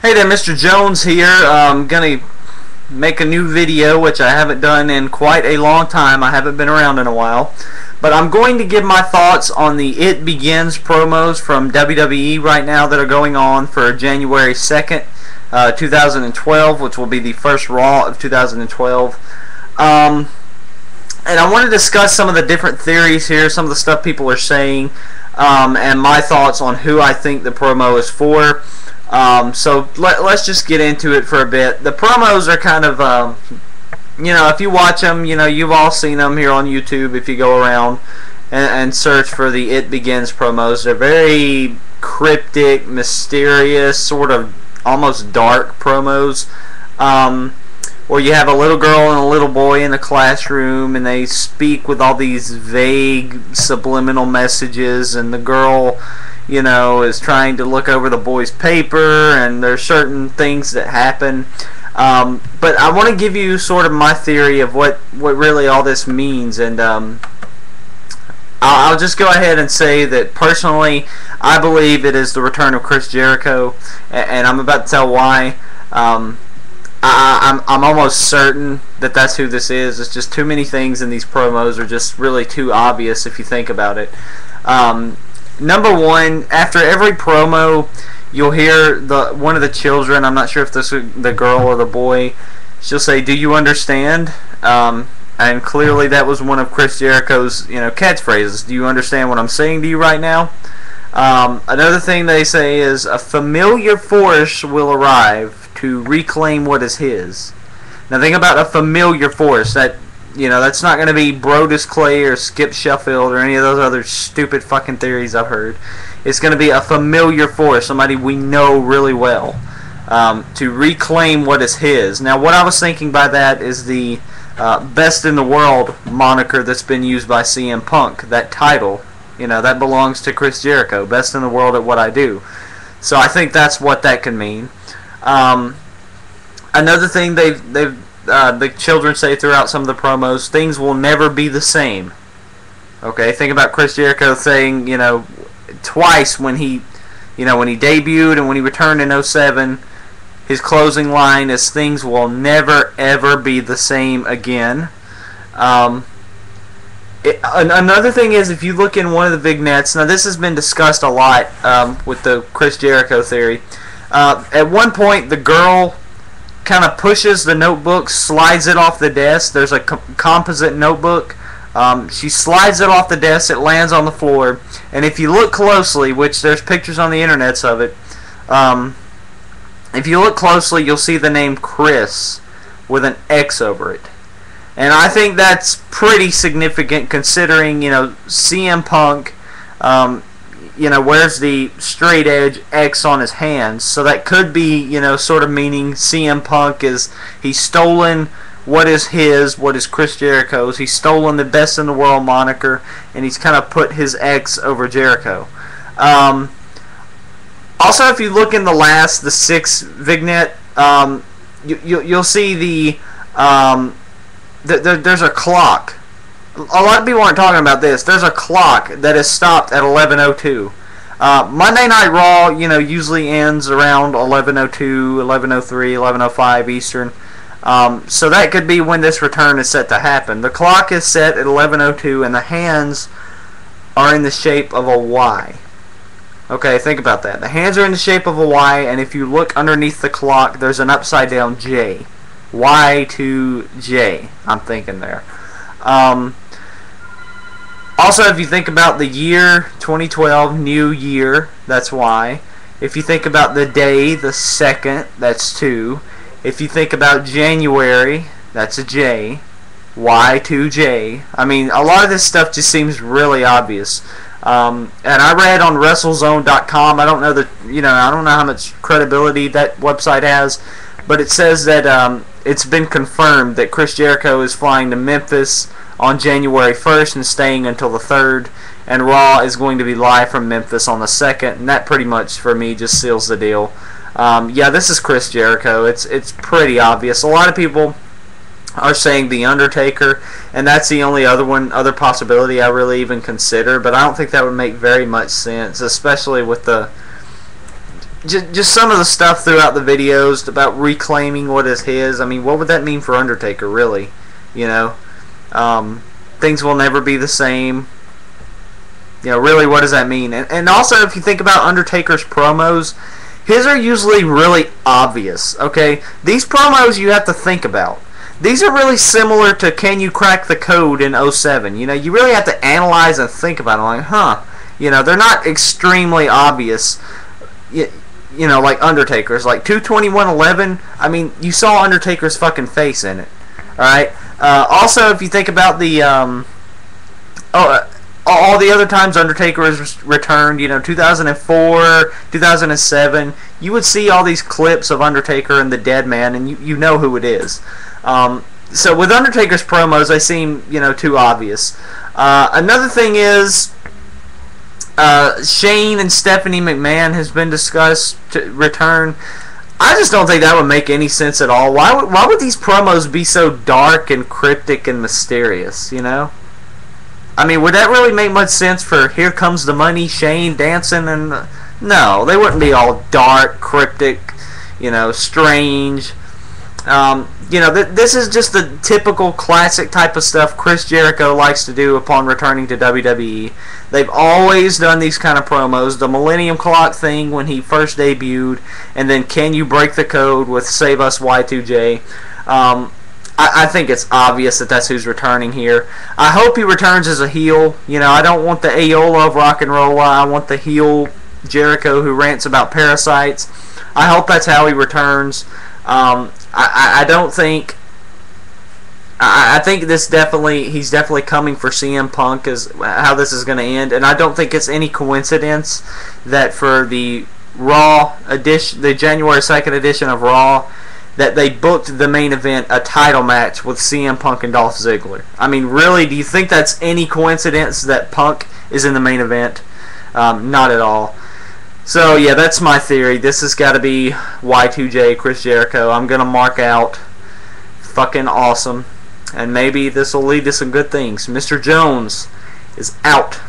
Hey there, Mr. Jones here. I'm gonna make a new video, which I haven't done in quite a long time. I haven't been around in a while, but I'm going to give my thoughts on the It Begins promos from WWE right now that are going on for January 2nd, 2012, which will be the first Raw of 2012. And I want to discuss some of the different theories here, some of the stuff people are saying, and my thoughts on who I think the promo is for. So let's just get into it for a bit. The promos are kind of, if you watch them, you've all seen them here on YouTube if you go around and search for the It Begins promos. They're very cryptic, mysterious, sort of almost dark promos, where you have a little girl and a little boy in a classroom and they speak with all these vague subliminal messages, and the girl is trying to look over the boy's paper, and there's certain things that happen. But I want to give you sort of my theory of what really all this means, and I'll just go ahead and say that personally I believe it is the return of Chris Jericho, and I'm about to tell why. I'm almost certain that that's who this is. It's just too many things in these promos are just really too obvious if you think about it. Number one, after every promo, you'll hear one of the children, I'm not sure if this is the girl or the boy, she'll say, "Do you understand?" And clearly that was one of Chris Jericho's catchphrases. Do you understand what I'm saying to you right now? Another thing they say is, "A familiar force will arrive to reclaim what is his." Now think about a familiar force. That's not going to be Brodus Clay or Skip Sheffield or any of those other stupid fucking theories I've heard. It's going to be a familiar force, somebody we know really well, to reclaim what is his. Now, what I was thinking by that is the Best in the World moniker that's been used by CM Punk. That title, that belongs to Chris Jericho. Best in the world at what I do. So I think that's what that can mean. Another thing the children say throughout some of the promos, things will never be the same. Okay, think about Chris Jericho saying, twice when he debuted and when he returned in 07, his closing line is, "Things will never ever be the same again." Another thing is, if you look in one of the vignettes, now this has been discussed a lot with the Chris Jericho theory. At one point, the girl kind of pushes the notebook, slides it off the desk. There's a composite notebook. She slides it off the desk. It lands on the floor. And if you look closely, which there's pictures on the internets of it, if you look closely, you'll see the name Chris with an X over it. And I think that's pretty significant considering, CM Punk, wears the straight edge X on his hands. So that could be, sort of meaning CM Punk he's stolen what is his, what is Chris Jericho's. He's stolen the Best in the World moniker, and he's kind of put his X over Jericho. Also, if you look in the sixth vignette, you'll see there's a clock. A lot of people aren't talking about this. There's a clock that is stopped at 11:02. Monday Night Raw, usually ends around 11:02, 11:03, 11:05 Eastern. So that could be when this return is set to happen. The clock is set at 11:02, and the hands are in the shape of a Y. Okay, think about that. The hands are in the shape of a Y, and if you look underneath the clock, there's an upside down J. Y to J, I'm thinking there. Also, if you think about the year 2012, new year, that's Y. If you think about the day, the second, that's 2. If you think about January, that's a J. Y to J. I mean, a lot of this stuff just seems really obvious. And I read on WrestleZone.com. I don't know I don't know how much credibility that website has, but it says that it's been confirmed that Chris Jericho is flying to Memphis on January 1st and staying until the 3rd, and Raw is going to be live from Memphis on the 2nd, and that pretty much for me just seals the deal. Yeah, this is Chris Jericho. It's pretty obvious. A lot of people are saying The Undertaker, and that's the only other possibility I really even consider, but I don't think that would make very much sense, especially with the just some of the stuff throughout the videos about reclaiming what is his. I mean, what would that mean for Undertaker, really? You know, things will never be the same. You know, really, what does that mean? And also, if you think about Undertaker's promos, his are usually really obvious, okay? These promos you have to think about. These are really similar to Can You Crack the Code in '07. You know, you really have to analyze and think about it. Like, huh. You know, they're not extremely obvious. You know, like Undertaker's. Like 2/21/11, I mean, you saw Undertaker's fucking face in it. Alright? Also, if you think about the, all the other times Undertaker has returned, you know, 2004, 2007, you would see all these clips of Undertaker and the Dead Man, and you know who it is. So with Undertaker's promos, they seem, you know, too obvious. Another thing is, Shane and Stephanie McMahon has been discussed to return. I just don't think that would make any sense at all. Why would these promos be so dark and cryptic and mysterious, you know? I mean, would that really make much sense for Here Comes the Money, Shane dancing, and... no, they wouldn't be all dark, cryptic, you know, strange. You know, this is just the typical classic type of stuff Chris Jericho likes to do upon returning to WWE. They've always done these kind of promos. The Millennium Clock thing when he first debuted, and then Can You Break the Code with Save Us Y2J. I think it's obvious that that's who's returning here. I hope he returns as a heel. You know, I don't want the Ayola of Rock and Roll. I want the heel Jericho who rants about parasites. I hope that's how he returns. I don't think... I think this he's definitely coming for CM Punk is how this is going to end, and I don't think it's any coincidence that for the Raw edition, the January 2nd edition of Raw, that they booked the main event a title match with CM Punk and Dolph Ziggler. I mean, really, do you think that's any coincidence that Punk is in the main event? Not at all. So, yeah, that's my theory. This has got to be Y2J, Chris Jericho. I'm going to mark out fucking awesome. And maybe this will lead to some good things. Mr. Jones is out.